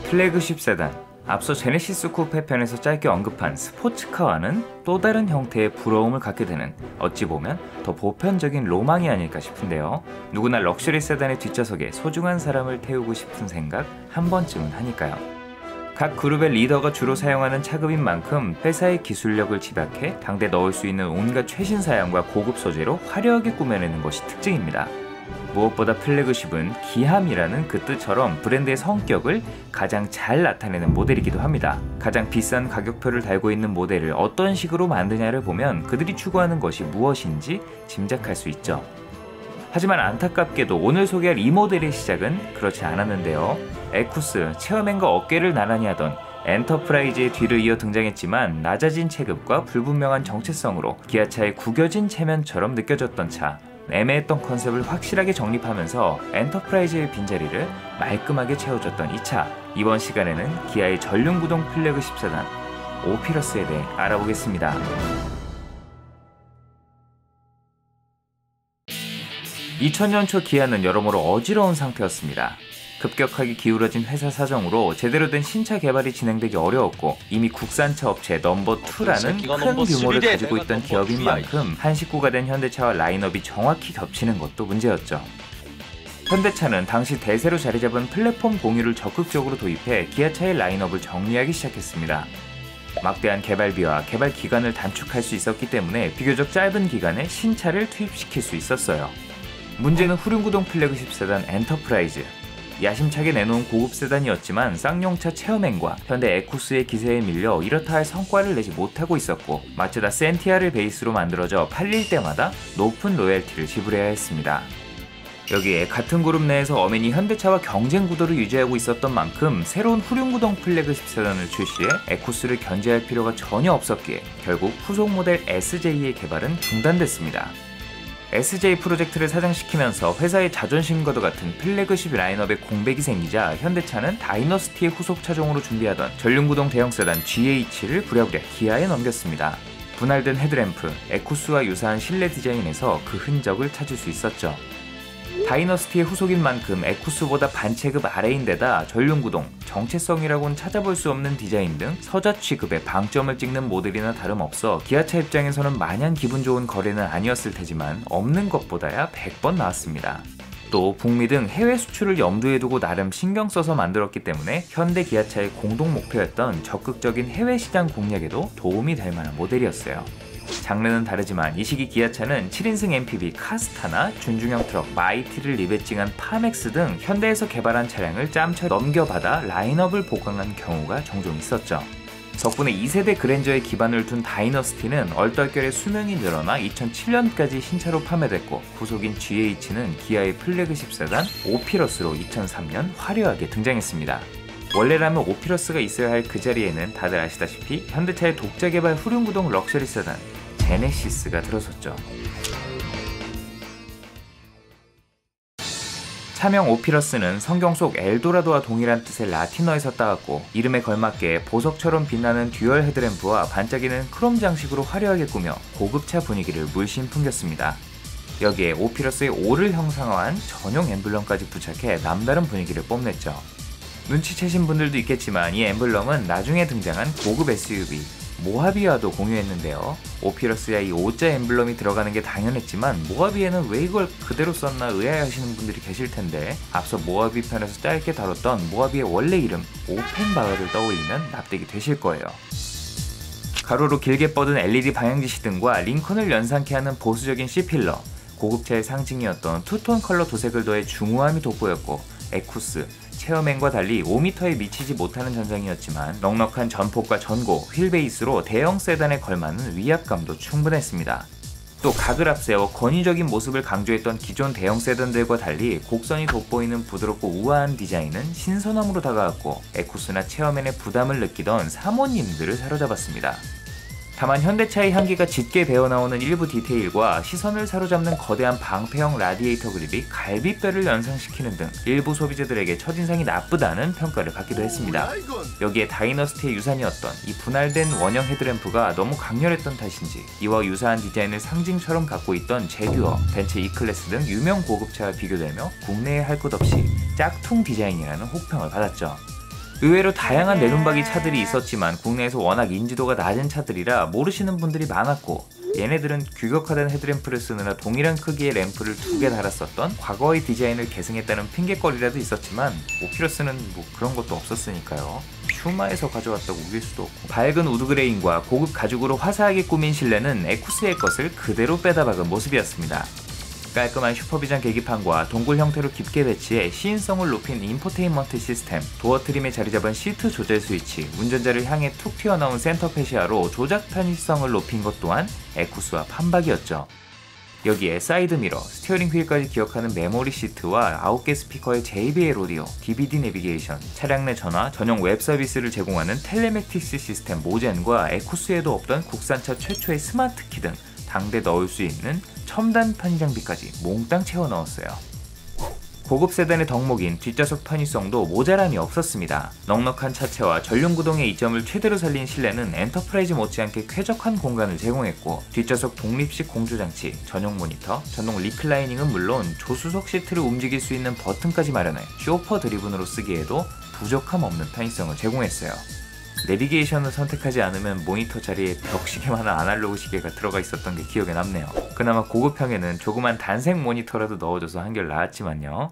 플래그십 세단, 앞서 제네시스 쿠페 편에서 짧게 언급한 스포츠카와는 또 다른 형태의 부러움을 갖게 되는 어찌 보면 더 보편적인 로망이 아닐까 싶은데요. 누구나 럭셔리 세단의 뒷좌석에 소중한 사람을 태우고 싶은 생각 한 번쯤은 하니까요. 각 그룹의 리더가 주로 사용하는 차급인 만큼 회사의 기술력을 집약해 당대 넣을 수 있는 온갖 최신 사양과 고급 소재로 화려하게 꾸며내는 것이 특징입니다. 무엇보다 플래그십은 기함이라는 그 뜻처럼 브랜드의 성격을 가장 잘 나타내는 모델이기도 합니다. 가장 비싼 가격표를 달고 있는 모델을 어떤 식으로 만드냐를 보면 그들이 추구하는 것이 무엇인지 짐작할 수 있죠. 하지만 안타깝게도 오늘 소개할 이 모델의 시작은 그렇지 않았는데요. 에쿠스, 체어맨과 어깨를 나란히 하던 엔터프라이즈의 뒤를 이어 등장했지만 낮아진 체급과 불분명한 정체성으로 기아차의 구겨진 체면처럼 느껴졌던 차. 애매했던 컨셉을 확실하게 정립하면서 엔터프라이즈의 빈자리를 말끔하게 채워줬던 이 차. 이번 시간에는 기아의 전륜구동 플래그십 세단 오피러스에 대해 알아보겠습니다. 2000년 초 기아는 여러모로 어지러운 상태였습니다. 급격하게 기울어진 회사 사정으로 제대로 된 신차 개발이 진행되기 어려웠고 이미 국산차 업체 넘버2라는 큰 규모를 가지고 있던 기업인 만큼 한 식구가 된 현대차와 라인업이 정확히 겹치는 것도 문제였죠. 현대차는 당시 대세로 자리잡은 플랫폼 공유를 적극적으로 도입해 기아차의 라인업을 정리하기 시작했습니다. 막대한 개발비와 개발 기간을 단축할 수 있었기 때문에 비교적 짧은 기간에 신차를 투입시킬 수 있었어요. 문제는 후륜구동 플래그십 세단 엔터프라이즈. 야심차게 내놓은 고급 세단이었지만 쌍용차 체어맨과 현대 에쿠스의 기세에 밀려 이렇다 할 성과를 내지 못하고 있었고 마츠다 센티아를 베이스로 만들어져 팔릴 때마다 높은 로열티를 지불해야 했습니다. 여기에 같은 그룹 내에서 어맨이 현대차와 경쟁 구도를 유지하고 있었던 만큼 새로운 후륜구동 플래그십 세단을 출시해 에쿠스를 견제할 필요가 전혀 없었기에 결국 후속 모델 SJ의 개발은 중단됐습니다. SJ 프로젝트를 사장시키면서 회사의 자존심과도 같은 플래그십 라인업에 공백이 생기자 현대차는 다이너스티의 후속 차종으로 준비하던 전륜구동 대형 세단 GH를 부랴부랴 기아에 넘겼습니다. 분할된 헤드램프, 에쿠스와 유사한 실내 디자인에서 그 흔적을 찾을 수 있었죠. 다이너스티의 후속인 만큼 에쿠스보다 반체급 아래인데다 전륜구동, 정체성이라고는 찾아볼 수 없는 디자인 등 서자 취급에 방점을 찍는 모델이나 다름없어 기아차 입장에서는 마냥 기분 좋은 거래는 아니었을 테지만 없는 것보다야 100번 나았습니다. 또 북미 등 해외 수출을 염두에 두고 나름 신경 써서 만들었기 때문에 현대 기아차의 공동 목표였던 적극적인 해외 시장 공략에도 도움이 될 만한 모델이었어요. 장르는 다르지만 이 시기 기아차는 7인승 MPV 카스타나 준중형 트럭 마이티를 리배칭한 파맥스 등 현대에서 개발한 차량을 짬쳐 넘겨받아 라인업을 보강한 경우가 종종 있었죠. 덕분에 2세대 그랜저에 기반을 둔 다이너스티는 얼떨결에 수명이 늘어나 2007년까지 신차로 판매됐고 후속인 GH는 기아의 플래그십 세단 오피러스로 2003년 화려하게 등장했습니다. 원래라면 오피러스가 있어야 할 그 자리에는 다들 아시다시피 현대차의 독자 개발 후륜구동 럭셔리 세단 제네시스가 들어섰죠. 차명 오피러스는 성경 속 엘도라도와 동일한 뜻의 라틴어에서 따왔고 이름에 걸맞게 보석처럼 빛나는 듀얼 헤드램프와 반짝이는 크롬 장식으로 화려하게 꾸며 고급차 분위기를 물씬 풍겼습니다. 여기에 오피러스의 O를 형상화한 전용 엠블럼까지 부착해 남다른 분위기를 뽐냈죠. 눈치채신 분들도 있겠지만 이 엠블럼은 나중에 등장한 고급 SUV 모하비와도 공유했는데요. 오피러스야 이 O자 엠블럼이 들어가는 게 당연했지만 모하비에는 왜 이걸 그대로 썼나 의아해하시는 분들이 계실 텐데 앞서 모하비 편에서 짧게 다뤘던 모하비의 원래 이름 오펜바흐를 떠올리면 납득이 되실 거예요. 가로로 길게 뻗은 LED 방향지시 등과 링컨을 연상케 하는 보수적인 C필러, 고급차의 상징이었던 투톤 컬러 도색을 더해 중후함이 돋보였고 에쿠스, 체어맨과 달리 5m에 미치지 못하는 전장이었지만 넉넉한 전폭과 전고, 휠 베이스로 대형 세단에 걸맞는 위압감도 충분했습니다. 또 각을 앞세워 권위적인 모습을 강조했던 기존 대형 세단들과 달리 곡선이 돋보이는 부드럽고 우아한 디자인은 신선함으로 다가왔고 에쿠스나 체어맨의 부담을 느끼던 사모님들을 사로잡았습니다. 다만 현대차의 향기가 짙게 배어나오는 일부 디테일과 시선을 사로잡는 거대한 방패형 라디에이터 그릴이 갈비뼈를 연상시키는 등 일부 소비자들에게 첫인상이 나쁘다는 평가를 받기도 했습니다. 여기에 다이너스티의 유산이었던 이 분할된 원형 헤드램프가 너무 강렬했던 탓인지 이와 유사한 디자인을 상징처럼 갖고 있던 제듀어, 벤츠 E클래스 등 유명 고급차와 비교되며 국내에 할 것 없이 짝퉁 디자인이라는 혹평을 받았죠. 의외로 다양한 내눈박이 차들이 있었지만 국내에서 워낙 인지도가 낮은 차들이라 모르시는 분들이 많았고, 얘네들은 규격화된 헤드램프를 쓰느라 동일한 크기의 램프를 2개 달았었던 과거의 디자인을 계승했다는 핑계거리라도 있었지만 오피러스는 뭐 그런 것도 없었으니까요. 퓨마에서 가져왔다고 우길 수도 없고, 밝은 우드그레인과 고급 가죽으로 화사하게 꾸민 실내는 에쿠스의 것을 그대로 빼다 박은 모습이었습니다. 깔끔한 슈퍼비전 계기판과 동굴 형태로 깊게 배치해 시인성을 높인 인포테인먼트 시스템, 도어 트림에 자리잡은 시트 조절 스위치, 운전자를 향해 툭 튀어나온 센터 페시아로 조작 편의성을 높인 것 또한 에쿠스와 판박이었죠. 여기에 사이드 미러, 스티어링 휠까지 기억하는 메모리 시트와 9개 스피커의 JBL 오디오, DVD 내비게이션, 차량 내 전화, 전용 웹 서비스를 제공하는 텔레매틱스 시스템 모젠과 에쿠스에도 없던 국산차 최초의 스마트 키 등 당대 넣을 수 있는 첨단 편의 장비까지 몽땅 채워 넣었어요. 고급 세단의 덕목인 뒷좌석 편의성도 모자람이 없었습니다. 넉넉한 차체와 전륜구동의 이점을 최대로 살린 실내는 엔터프라이즈 못지않게 쾌적한 공간을 제공했고, 뒷좌석 독립식 공조장치, 전용 모니터, 전동 리클라이닝은 물론 조수석 시트를 움직일 수 있는 버튼까지 마련해 쇼퍼 드리븐으로 쓰기에도 부족함 없는 편의성을 제공했어요. 내비게이션을 선택하지 않으면 모니터 자리에 벽시계만한 아날로그 시계가 들어가 있었던 게 기억에 남네요. 그나마 고급형에는 조그만 단색 모니터라도 넣어줘서 한결 나았지만요.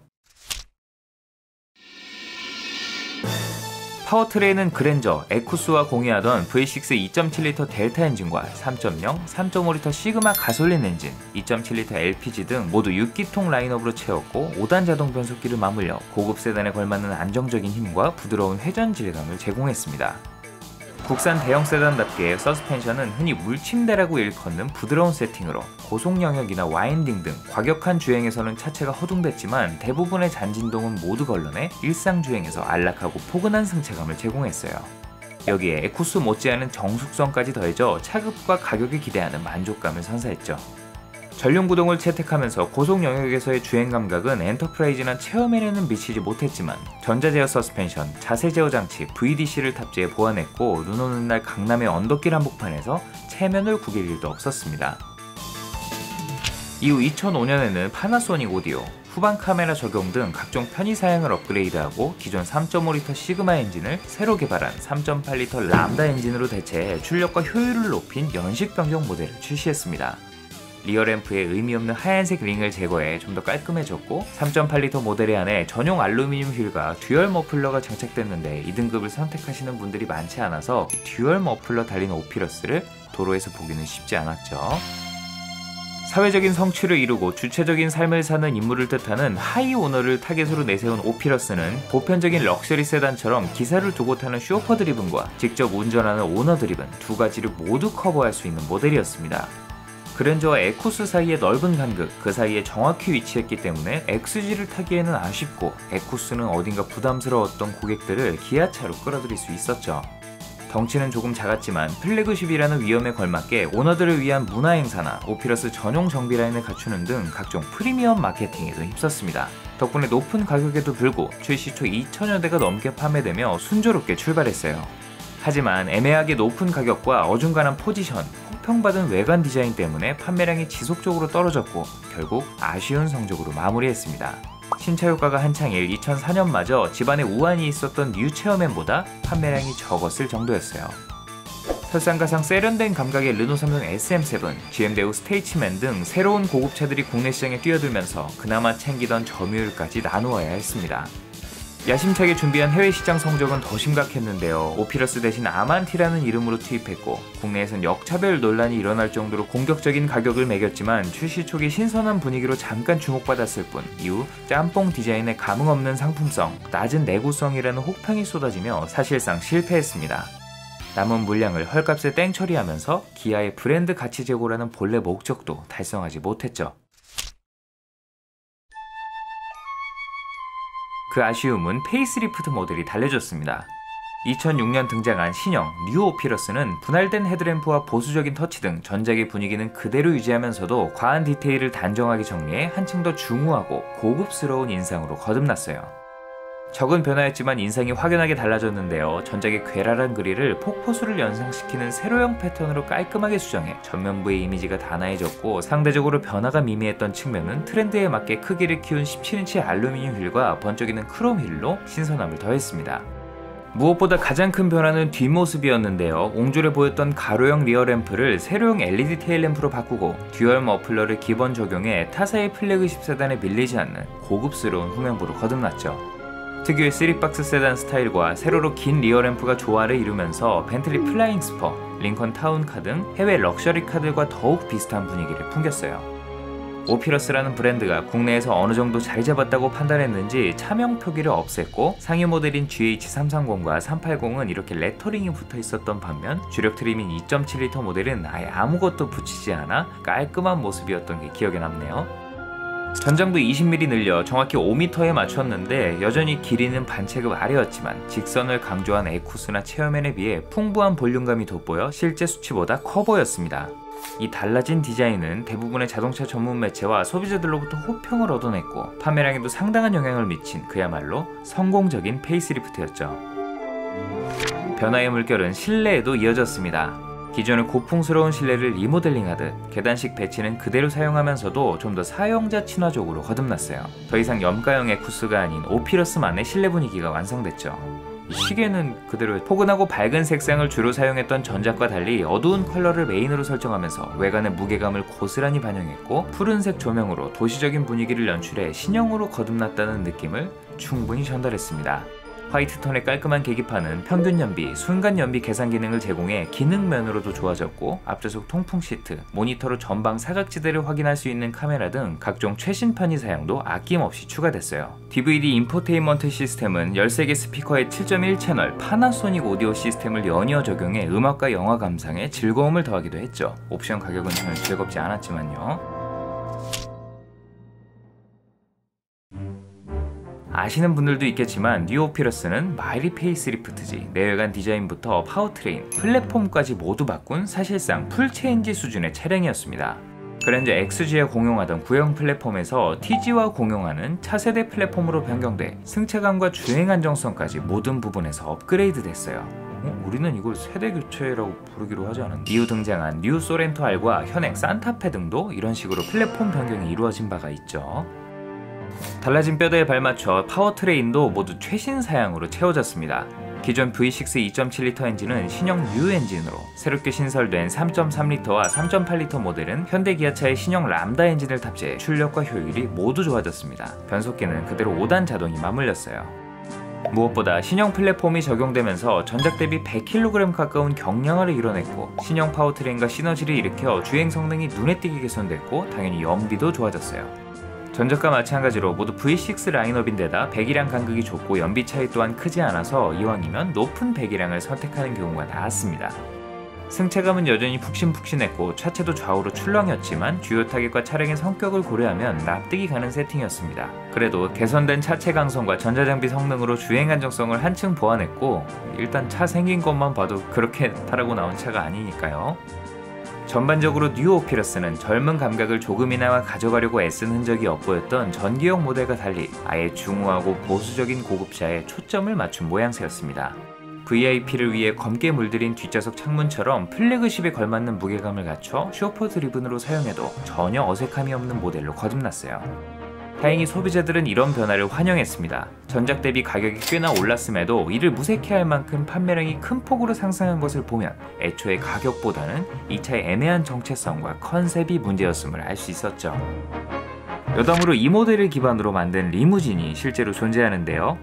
파워트레인은 그랜저, 에쿠스와 공유하던 V6 2.7L 델타 엔진과 3.0, 3.5L 시그마 가솔린 엔진, 2.7L LPG 등 모두 6기통 라인업으로 채웠고 5단 자동 변속기를 맞물려 고급 세단에 걸맞는 안정적인 힘과 부드러운 회전 질감을 제공했습니다. 국산 대형 세단답게 서스펜션은 흔히 물침대라고 일컫는 부드러운 세팅으로 고속 영역이나 와인딩 등 과격한 주행에서는 차체가 허둥댔지만 대부분의 잔진동은 모두 걸러내 일상 주행에서 안락하고 포근한 승차감을 제공했어요. 여기에 에쿠스 못지않은 정숙성까지 더해져 차급과 가격에 기대하는 만족감을 선사했죠. 전륜구동을 채택하면서 고속 영역에서의 주행 감각은 엔터프라이즈나 체험에는 미치지 못했지만 전자제어 서스펜션, 자세제어 장치, VDC를 탑재해 보완했고, 눈 오는 날 강남의 언덕길 한복판에서 체면을 구길 일도 없었습니다. 이후 2005년에는 파나소닉 오디오, 후방 카메라 적용 등 각종 편의 사양을 업그레이드하고 기존 3.5L 시그마 엔진을 새로 개발한 3.8L 람다 엔진으로 대체해 출력과 효율을 높인 연식 변경 모델을 출시했습니다. 리어램프에 의미 없는 하얀색 링을 제거해 좀 더 깔끔해졌고, 3.8L 모델에 한해 전용 알루미늄 휠과 듀얼 머플러가 장착됐는데 이 등급을 선택하시는 분들이 많지 않아서 듀얼 머플러 달린 오피러스를 도로에서 보기는 쉽지 않았죠. 사회적인 성취를 이루고 주체적인 삶을 사는 인물을 뜻하는 하이 오너를 타겟으로 내세운 오피러스는 보편적인 럭셔리 세단처럼 기사를 두고 타는 쇼퍼 드리븐과 직접 운전하는 오너 드리븐 두 가지를 모두 커버할 수 있는 모델이었습니다. 그랜저와 에쿠스 사이의 넓은 간극, 그 사이에 정확히 위치했기 때문에 XG를 타기에는 아쉽고, 에쿠스는 어딘가 부담스러웠던 고객들을 기아차로 끌어들일 수 있었죠. 덩치는 조금 작았지만 플래그십이라는 위험에 걸맞게 오너들을 위한 문화 행사나 오피러스 전용 정비 라인을 갖추는 등 각종 프리미엄 마케팅에도 힘썼습니다. 덕분에 높은 가격에도 불구 출시 초 2천여 대가 넘게 판매되며 순조롭게 출발했어요. 하지만 애매하게 높은 가격과 어중간한 포지션, 호평받은 외관 디자인 때문에 판매량이 지속적으로 떨어졌고 결국 아쉬운 성적으로 마무리했습니다. 신차 효과가 한창일 2004년마저 집안에 우환이 있었던 뉴 체어맨보다 판매량이 적었을 정도였어요. 설상가상 세련된 감각의 르노 삼성 SM7, GM 대우 스테이츠맨 등 새로운 고급차들이 국내 시장에 뛰어들면서 그나마 챙기던 점유율까지 나누어야 했습니다. 야심차게 준비한 해외 시장 성적은 더 심각했는데요. 오피러스 대신 아만티라는 이름으로 투입했고 국내에선 역차별 논란이 일어날 정도로 공격적인 가격을 매겼지만 출시 초기 신선한 분위기로 잠깐 주목받았을 뿐 이후 짬뽕 디자인에 감흥 없는 상품성, 낮은 내구성이라는 혹평이 쏟아지며 사실상 실패했습니다. 남은 물량을 헐값에 땡처리하면서 기아의 브랜드 가치 제고라는 본래 목적도 달성하지 못했죠. 그 아쉬움은 페이스리프트 모델이 달래줬습니다. 2006년 등장한 신형 뉴 오피러스는 분할된 헤드램프와 보수적인 터치 등 전작의 분위기는 그대로 유지하면서도 과한 디테일을 단정하게 정리해 한층 더 중후하고 고급스러운 인상으로 거듭났어요. 적은 변화였지만 인상이 확연하게 달라졌는데요. 전작의 괴랄한 그릴을 폭포수를 연상시키는 세로형 패턴으로 깔끔하게 수정해 전면부의 이미지가 단아해졌고 상대적으로 변화가 미미했던 측면은 트렌드에 맞게 크기를 키운 17인치 알루미늄 휠과 번쩍이는 크롬 휠로 신선함을 더했습니다. 무엇보다 가장 큰 변화는 뒷모습이었는데요. 옹졸해 보였던 가로형 리어램프를 세로형 LED 테일램프로 바꾸고 듀얼 머플러를 기본 적용해 타사의 플래그십 세단에 밀리지 않는 고급스러운 후면부로 거듭났죠. 특유의 3박스 세단 스타일과 세로로 긴 리어램프가 조화를 이루면서 벤틀리 플라잉 스퍼, 링컨 타운카 등 해외 럭셔리 카들과 더욱 비슷한 분위기를 풍겼어요. 오피러스라는 브랜드가 국내에서 어느 정도 자리 잡았다고 판단했는지 차명 표기를 없앴고 상위 모델인 GH330과 380은 이렇게 레터링이 붙어 있었던 반면 주력 트림인 2.7L 모델은 아예 아무것도 붙이지 않아 깔끔한 모습이었던 게 기억에 남네요. 전장도 20mm 늘려 정확히 5m에 맞췄는데 여전히 길이는 반체급 아래였지만 직선을 강조한 에쿠스나 체어맨에 비해 풍부한 볼륨감이 돋보여 실제 수치보다 커 보였습니다. 이 달라진 디자인은 대부분의 자동차 전문 매체와 소비자들로부터 호평을 얻어냈고 판매량에도 상당한 영향을 미친 그야말로 성공적인 페이스리프트였죠. 변화의 물결은 실내에도 이어졌습니다. 기존의 고풍스러운 실내를 리모델링하듯 계단식 배치는 그대로 사용하면서도 좀 더 사용자 친화적으로 거듭났어요. 더 이상 염가형 에쿠스가 아닌 오피러스만의 실내 분위기가 완성됐죠. 이 시계는 그대로 포근하고 밝은 색상을 주로 사용했던 전작과 달리 어두운 컬러를 메인으로 설정하면서 외관의 무게감을 고스란히 반영했고 푸른색 조명으로 도시적인 분위기를 연출해 신형으로 거듭났다는 느낌을 충분히 전달했습니다. 화이트톤의 깔끔한 계기판은 평균 연비, 순간 연비 계산 기능을 제공해 기능면으로도 좋아졌고 앞좌석 통풍 시트, 모니터로 전방 사각지대를 확인할 수 있는 카메라 등 각종 최신 편의 사양도 아낌없이 추가됐어요. DVD 인포테인먼트 시스템은 13개 스피커의 7.1 채널 파나소닉 오디오 시스템을 연이어 적용해 음악과 영화 감상에 즐거움을 더하기도 했죠. 옵션 가격은 전혀 즐겁지 않았지만요. 아시는 분들도 있겠지만 뉴 오피러스는 마일리 페이스리프트지 내외관 디자인부터 파워트레인, 플랫폼까지 모두 바꾼 사실상 풀체인지 수준의 차량이었습니다. 그랜저 XG와 공용하던 구형 플랫폼에서 TG와 공용하는 차세대 플랫폼으로 변경돼 승차감과 주행 안정성까지 모든 부분에서 업그레이드 됐어요. 우리는 이걸 세대 교체라고 부르기로 하지 않았나? 이후 등장한 뉴 소렌토 R과 현행 산타페 등도 이런 식으로 플랫폼 변경이 이루어진 바가 있죠. 달라진 뼈대에 발맞춰 파워트레인도 모두 최신 사양으로 채워졌습니다. 기존 V6 2.7L 엔진은 신형 뉴 엔진으로 새롭게 신설된 3.3L와 3.8L 모델은 현대 기아차의 신형 람다 엔진을 탑재해 출력과 효율이 모두 좋아졌습니다. 변속기는 그대로 5단 자동이 맞물렸어요. 무엇보다 신형 플랫폼이 적용되면서 전작 대비 100kg 가까운 경량화를 이뤄냈고 신형 파워트레인과 시너지를 일으켜 주행 성능이 눈에 띄게 개선됐고 당연히 연비도 좋아졌어요. 전작과 마찬가지로 모두 V6 라인업인데다 배기량 간극이 좁고 연비 차이 또한 크지 않아서 이왕이면 높은 배기량을 선택하는 경우가 나았습니다. 승차감은 여전히 푹신푹신했고 차체도 좌우로 출렁였지만 주요 타겟과 차량의 성격을 고려하면 납득이 가는 세팅이었습니다. 그래도 개선된 차체 강성과 전자장비 성능으로 주행 안정성을 한층 보완했고 일단 차 생긴 것만 봐도 그렇게 타라고 나온 차가 아니니까요. 전반적으로 뉴 오피러스는 젊은 감각을 조금이나마 가져가려고 애쓴 흔적이 엿보였던 전기형 모델과 달리 아예 중후하고 보수적인 고급차에 초점을 맞춘 모양새였습니다. VIP를 위해 검게 물들인 뒷좌석 창문처럼 플래그십에 걸맞는 무게감을 갖춰 쇼퍼 리븐으로 사용해도 전혀 어색함이 없는 모델로 거듭났어요. 다행히 소비자들은 이런 변화를 환영했습니다. 전작 대비 가격이 꽤나 올랐음에도 이를 무색해할 만큼 판매량이 큰 폭으로 상승한 것을 보면 애초에 가격보다는 이 차의 애매한 정체성과 컨셉이 문제였음을 알 수 있었죠. 여담으로 이 모델을 기반으로 만든 리무진이 실제로 존재하는데요.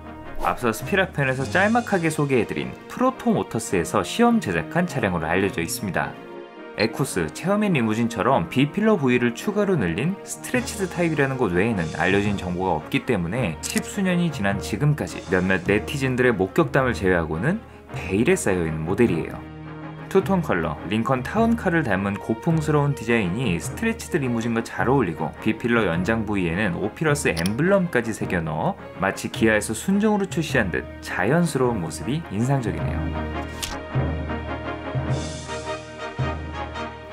앞서 스피락편에서 짤막하게 소개해드린 프로토모터스에서 시험 제작한 차량으로 알려져 있습니다. 에쿠스, 체어맨 리무진처럼 B필러 부위를 추가로 늘린 스트레치드 타입이라는 것 외에는 알려진 정보가 없기 때문에 10수년이 지난 지금까지 몇몇 네티즌들의 목격담을 제외하고는 베일에 쌓여있는 모델이에요. 투톤 컬러, 링컨 타운카를 닮은 고풍스러운 디자인이 스트레치드 리무진과 잘 어울리고 B필러 연장 부위에는 오피러스 엠블럼까지 새겨 넣어 마치 기아에서 순정으로 출시한 듯 자연스러운 모습이 인상적이네요.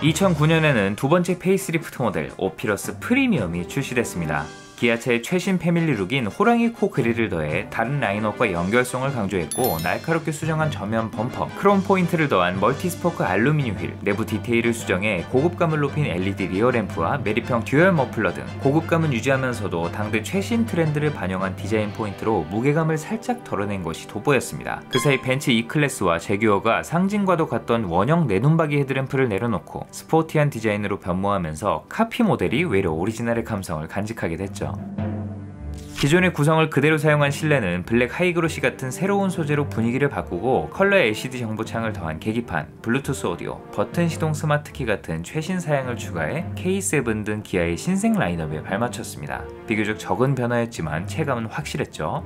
2009년에는 두 번째 페이스리프트 모델 오피러스 프리미엄이 출시됐습니다. 기아차의 최신 패밀리룩인 호랑이 코 그릴을 더해 다른 라인업과 연결성을 강조했고 날카롭게 수정한 전면 범퍼, 크롬 포인트를 더한 멀티스포크 알루미늄 휠, 내부 디테일을 수정해 고급감을 높인 LED 리어 램프와 매립형 듀얼 머플러 등 고급감은 유지하면서도 당대 최신 트렌드를 반영한 디자인 포인트로 무게감을 살짝 덜어낸 것이 돋보였습니다. 그 사이 벤츠 E클래스와 제규어가 상징과도 같던 원형 내눈박이 헤드램프를 내려놓고 스포티한 디자인으로 변모하면서 카피 모델이 외려 오리지널의 감성을 간직하게 됐죠. 기존의 구성을 그대로 사용한 실내는 블랙 하이그로시 같은 새로운 소재로 분위기를 바꾸고 컬러 LCD 정보창을 더한 계기판, 블루투스 오디오, 버튼 시동 스마트키 같은 최신 사양을 추가해 K7 등 기아의 신생 라인업에 발맞췄습니다. 비교적 적은 변화였지만 체감은 확실했죠.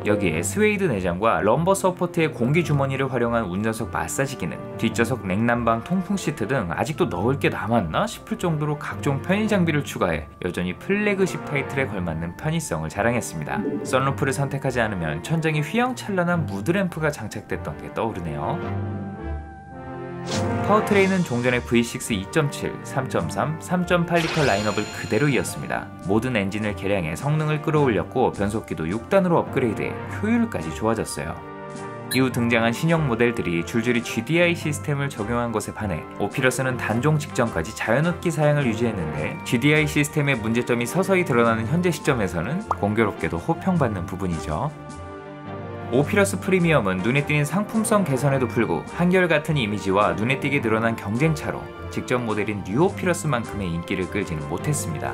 여기에 스웨이드 내장과 럼버 서포트의 공기 주머니를 활용한 운전석 마사지 기능, 뒷좌석 냉난방 통풍 시트 등 아직도 넣을 게 남았나 싶을 정도로 각종 편의 장비를 추가해 여전히 플래그십 타이틀에 걸맞는 편의성을 자랑했습니다. 썬루프를 선택하지 않으면 천장에 휘황찬란한 무드램프가 장착됐던 게 떠오르네요. 파워트레인은 종전의 V6 2.7, 3.3, 3.8리터 라인업을 그대로 이었습니다. 모든 엔진을 개량해 성능을 끌어올렸고 변속기도 6단으로 업그레이드해 효율까지 좋아졌어요. 이후 등장한 신형 모델들이 줄줄이 GDI 시스템을 적용한 것에 반해 오피러스는 단종 직전까지 자연흡기 사양을 유지했는데 GDI 시스템의 문제점이 서서히 드러나는 현재 시점에서는 공교롭게도 호평받는 부분이죠. 오피러스 프리미엄은 눈에 띄는 상품성 개선에도 불구 한결같은 이미지와 눈에 띄게 늘어난 경쟁차로 직전 모델인 뉴오피러스만큼의 인기를 끌지는 못했습니다.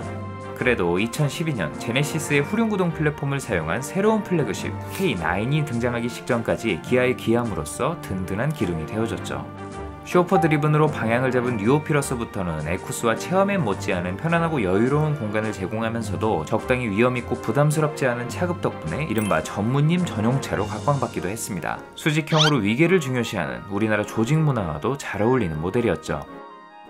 그래도 2012년 제네시스의 후륜구동 플랫폼을 사용한 새로운 플래그십 K9이 등장하기 직전까지 기아의 기함으로써 든든한 기둥이 되어줬죠. 쇼퍼 드리븐으로 방향을 잡은 뉴오피러스부터는 에쿠스와 체험에 못지않은 편안하고 여유로운 공간을 제공하면서도 적당히 위험있고 부담스럽지 않은 차급 덕분에 이른바 전무님 전용차로 각광받기도 했습니다. 수직형으로 위계를 중요시하는 우리나라 조직 문화와도 잘 어울리는 모델이었죠.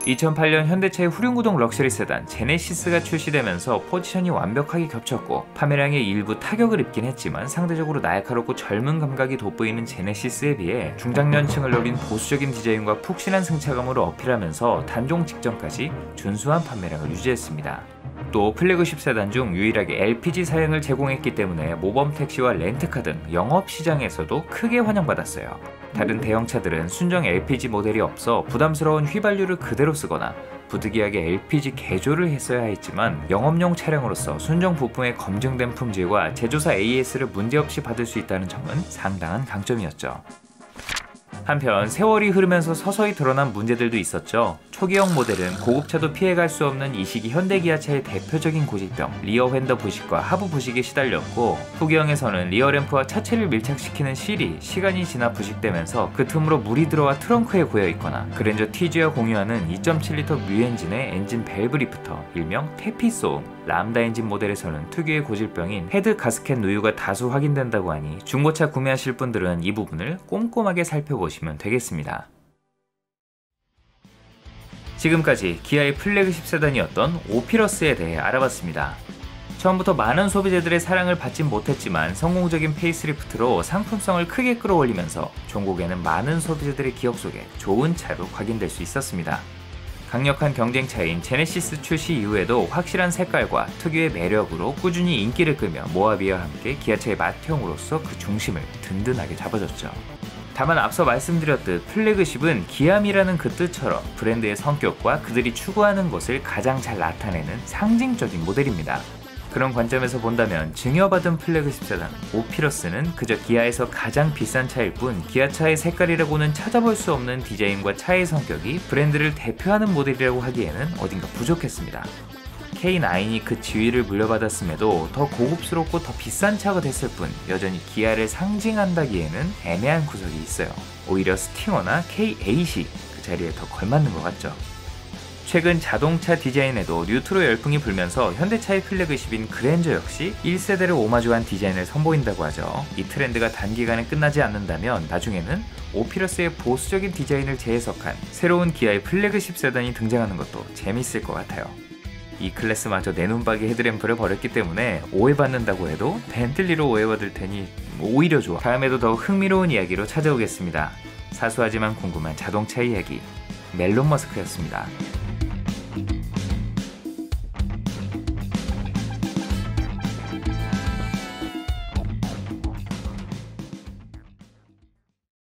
2008년 현대차의 후륜구동 럭셔리 세단 제네시스가 출시되면서 포지션이 완벽하게 겹쳤고 판매량에 일부 타격을 입긴 했지만 상대적으로 날카롭고 젊은 감각이 돋보이는 제네시스에 비해 중장년층을 노린 보수적인 디자인과 푹신한 승차감으로 어필하면서 단종 직전까지 준수한 판매량을 유지했습니다. 또 플래그십 세단 중 유일하게 LPG 사양을 제공했기 때문에 모범 택시와 렌트카 등 영업시장에서도 크게 환영받았어요. 다른 대형차들은 순정 LPG 모델이 없어 부담스러운 휘발유를 그대로 쓰거나 부득이하게 LPG 개조를 했어야 했지만 영업용 차량으로서 순정 부품의 검증된 품질과 제조사 AS를 문제없이 받을 수 있다는 점은 상당한 강점이었죠. 한편 세월이 흐르면서 서서히 드러난 문제들도 있었죠. 초기형 모델은 고급차도 피해갈 수 없는 이 시기 현대기아차의 대표적인 고질병 리어 휀더 부식과 하부 부식에 시달렸고 후기형에서는 리어 램프와 차체를 밀착시키는 실이 시간이 지나 부식되면서 그 틈으로 물이 들어와 트렁크에 고여있거나 그랜저 TG와 공유하는 2.7리터 뮤엔진의 엔진 밸브 리프터 일명 테피소음, 람다 엔진 모델에서는 특유의 고질병인 헤드 가스켓 누유가 다수 확인된다고 하니 중고차 구매하실 분들은 이 부분을 꼼꼼하게 살펴보시면 되겠습니다. 지금까지 기아의 플래그십 세단이었던 오피러스에 대해 알아봤습니다. 처음부터 많은 소비자들의 사랑을 받진 못했지만 성공적인 페이스리프트로 상품성을 크게 끌어올리면서 종국에는 많은 소비자들의 기억 속에 좋은 차로 각인될 수 있었습니다. 강력한 경쟁차인 제네시스 출시 이후에도 확실한 색깔과 특유의 매력으로 꾸준히 인기를 끌며 모하비와 함께 기아차의 맏형으로서 그 중심을 든든하게 잡아줬죠. 다만 앞서 말씀드렸듯 플래그십은 기함이라는 그 뜻처럼 브랜드의 성격과 그들이 추구하는 것을 가장 잘 나타내는 상징적인 모델입니다. 그런 관점에서 본다면 증여받은 플래그십 세단 오피러스는 그저 기아에서 가장 비싼 차일 뿐 기아차의 색깔이라고는 찾아볼 수 없는 디자인과 차의 성격이 브랜드를 대표하는 모델이라고 하기에는 어딘가 부족했습니다. K9이 그 지위를 물려받았음에도 더 고급스럽고 더 비싼 차가 됐을 뿐 여전히 기아를 상징한다기에는 애매한 구석이 있어요. 오히려 스팅어나 K8이 그 자리에 더 걸맞는 것 같죠. 최근 자동차 디자인에도 뉴트로 열풍이 불면서 현대차의 플래그십인 그랜저 역시 1세대를 오마주한 디자인을 선보인다고 하죠. 이 트렌드가 단기간에 끝나지 않는다면 나중에는 오피러스의 보수적인 디자인을 재해석한 새로운 기아의 플래그십 세단이 등장하는 것도 재밌을 것 같아요. 이 클래스마저 내눈박이 헤드램프를 버렸기 때문에 오해받는다고 해도 벤틀리로 오해받을 테니 오히려 좋아. 다음에도 더 흥미로운 이야기로 찾아오겠습니다. 사소하지만 궁금한 자동차 이야기 멜론 머스크였습니다.